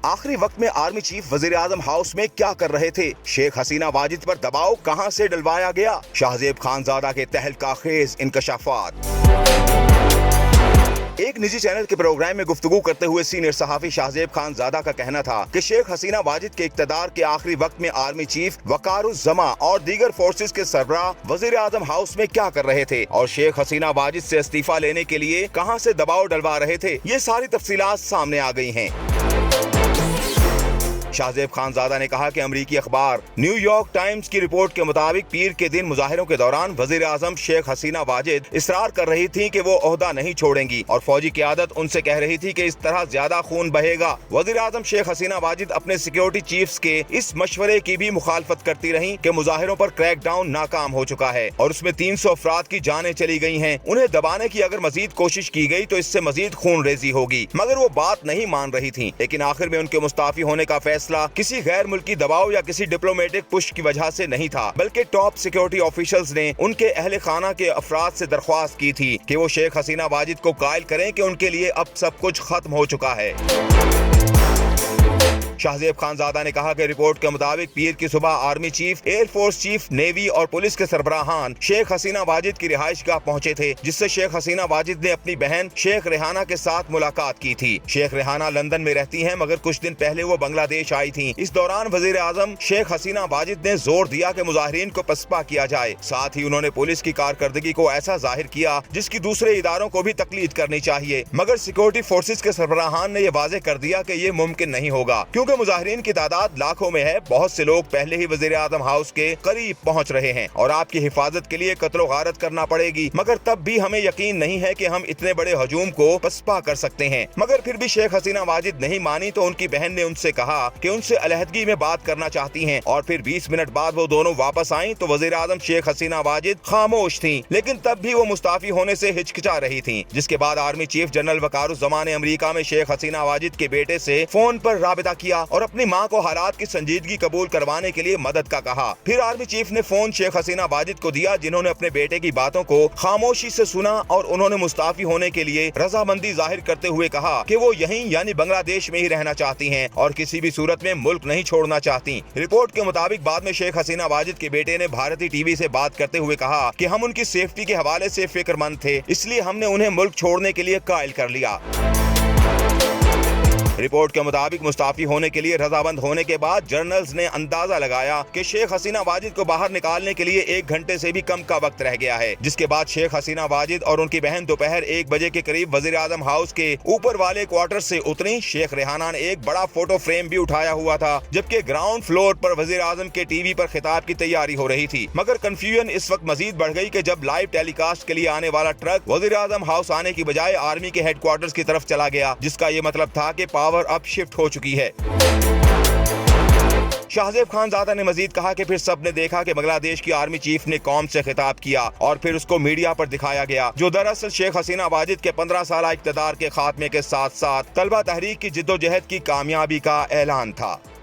آخری وقت میں آرمی چیف وزیر اعظم ہاؤس میں کیا کر رہے تھے؟ شیخ حسینہ واجد پر دباؤ کہاں سے ڈلوایا گیا؟ شاہزیب خانزادہ کے تہلکہ خیز انکشافات۔ ایک نجی چینل کے پروگرام میں گفتگو کرتے ہوئے سینئر صحافی شاہزیب خانزادہ کا کہنا تھا کہ شیخ حسینہ واجد کے اقتدار کے آخری وقت میں آرمی چیف وقار الزماں اور دیگر فورسز کے سربراہ وزیر اعظم ہاؤس میں کیا کر رہے تھے اور شیخ حسینہ واجد سے استعفیٰ لینے کے لیے کہاں سے دباؤ ڈلوا رہے تھے، یہ ساری تفصیلات سامنے آ گئی ہیں۔ شاہزیب خانزادہ نے کہا کہ امریکی اخبار نیو یارک ٹائمز کی رپورٹ کے مطابق پیر کے دن مظاہروں کے دوران وزیر اعظم شیخ حسینہ واجد اصرار کر رہی تھیں کہ وہ عہدہ نہیں چھوڑیں گی اور فوجی قیادت ان سے کہہ رہی تھی کہ اس طرح زیادہ خون بہے گا۔ وزیر اعظم شیخ حسینہ واجد اپنے سیکیورٹی چیفز کے اس مشورے کی بھی مخالفت کرتی رہیں کہ مظاہروں پر کریک ڈاؤن ناکام ہو چکا ہے اور اس میں 300 افراد کی جانیں چلی گئی ہیں، انہیں دبانے کی اگر مزید کوشش کی گئی تو اس سے مزید خون ریزی ہوگی، مگر وہ بات نہیں مان رہی تھیں۔ لیکن آخر میں ان کے مستعفی ہونے کا فیصلہ کسی غیر ملکی دباؤ یا کسی ڈپلومیٹک پش کی وجہ سے نہیں تھا، بلکہ ٹاپ سیکیورٹی آفیشلز نے ان کے اہل خانہ کے افراد سے درخواست کی تھی کہ وہ شیخ حسینہ واجد کو قائل کریں کہ ان کے لیے اب سب کچھ ختم ہو چکا ہے۔ شاہزیب خانزادہ نے کہا کہ رپورٹ کے مطابق پیر کی صبح army chief, air force chief, navy اور پولیس کے سربراہان شیخ حسینہ واجد کی رہائش گاہ پہنچے تھے، جس سے شیخ حسینہ واجد نے اپنی بہن شیخ ریحانہ کے ساتھ ملاقات کی تھی۔ شیخ ریحانہ لندن میں رہتی ہیں، مگر کچھ دن پہلے وہ بنگلہ دیش آئی تھیں۔ اس دوران وزیر اعظم شیخ حسینہ واجد نے زور دیا کہ مظاہرین کو پسپا کیا جائے، ساتھ ہی انہوں نے پولیس کی کارکردگی کو ایسا ظاہر کیا جس کی دوسرے اداروں کو بھی تقلید کرنی چاہیے، مگر سیکیورٹی فورسز کے سربراہان نے یہ واضح کر دیا کہ یہ ممکن نہیں ہوگا کیونکہ مظاہرین کی تعداد لاکھوں میں ہے، بہت سے لوگ پہلے ہی وزیر اعظم ہاؤس کے قریب پہنچ رہے ہیں اور آپ کی حفاظت کے لیے قتل و غارت کرنا پڑے گی، مگر تب بھی ہمیں یقین نہیں ہے کہ ہم اتنے بڑے ہجوم کو پسپا کر سکتے ہیں۔ مگر پھر بھی شیخ حسینہ واجد نہیں مانی تو ان کی بہن نے ان سے کہا کہ ان سے علیحدگی میں بات کرنا چاہتی ہیں اور پھر 20 منٹ بعد وہ دونوں واپس آئیں تو وزیر اعظم شیخ حسینہ واجد خاموش تھیں، لیکن تب بھی وہ مستعفی ہونے سے ہچکچا رہی تھیں، جس کے بعد آرمی چیف جنرل وقار الزماں نے امریکہ میں شیخ حسینہ واجد کے بیٹے سے فون پر رابطہ کیا اور اپنی ماں کو حالات کی سنجیدگی قبول کروانے کے لیے مدد کا کہا۔ پھر آرمی چیف نے فون شیخ حسینہ واجد کو دیا، جنہوں نے اپنے بیٹے کی باتوں کو خاموشی سے سنا اور انہوں نے مستعفی ہونے کے لیے رضامندی ظاہر کرتے ہوئے کہا کہ وہ یہیں یعنی بنگلہ دیش میں ہی رہنا چاہتی ہیں اور کسی بھی صورت میں ملک نہیں چھوڑنا چاہتی۔ رپورٹ کے مطابق بعد میں شیخ حسینہ واجد کے بیٹے نے بھارتی ٹی وی سے بات کرتے ہوئے کہا کہ ہم ان کی سیفٹی کے حوالے سے فکر مند تھے، اس لیے ہم نے انہیں ملک چھوڑنے کے لیے قائل کر لیا۔ رپورٹ کے مطابق مستعفی ہونے کے لیے رضامند ہونے کے بعد جرنلز نے اندازہ لگایا کہ شیخ حسینہ واجد کو باہر نکالنے کے لیے 1 گھنٹے سے بھی کم کا وقت رہ گیا ہے، جس کے بعد شیخ حسینہ واجد اور ان کی بہن دوپہر 1 بجے کے قریب وزیر اعظم ہاؤس کے اوپر والے کوارٹر سے اتری۔ شیخ ریحانہ نے ایک بڑا فوٹو فریم بھی اٹھایا ہوا تھا، جبکہ گراؤنڈ فلور پر وزیر اعظم کے ٹی وی پر خطاب کی تیاری ہو رہی تھی، مگر کنفیوژن اس وقت مزید بڑھ گئی کہ جب لائیو ٹیلی کاسٹ کے لیے آنے والا ٹرک وزیر اعظم ہاؤس آنے کی بجائے آرمی کے ہیڈ کوارٹرز کی طرف چلا گیا، جس کا یہ مطلب تھا کہ پاور اب شفٹ ہو چکی ہے۔ شاہزیب خانزادہ نے مزید کہا کہ پھر سب نے دیکھا کہ بنگلہ دیش کی آرمی چیف نے قوم سے خطاب کیا اور پھر اس کو میڈیا پر دکھایا گیا، جو دراصل شیخ حسینہ واجد کے 15 سالہ اقتدار کے خاتمے کے ساتھ ساتھ طلبہ تحریک کی جدوجہد کی کامیابی کا اعلان تھا۔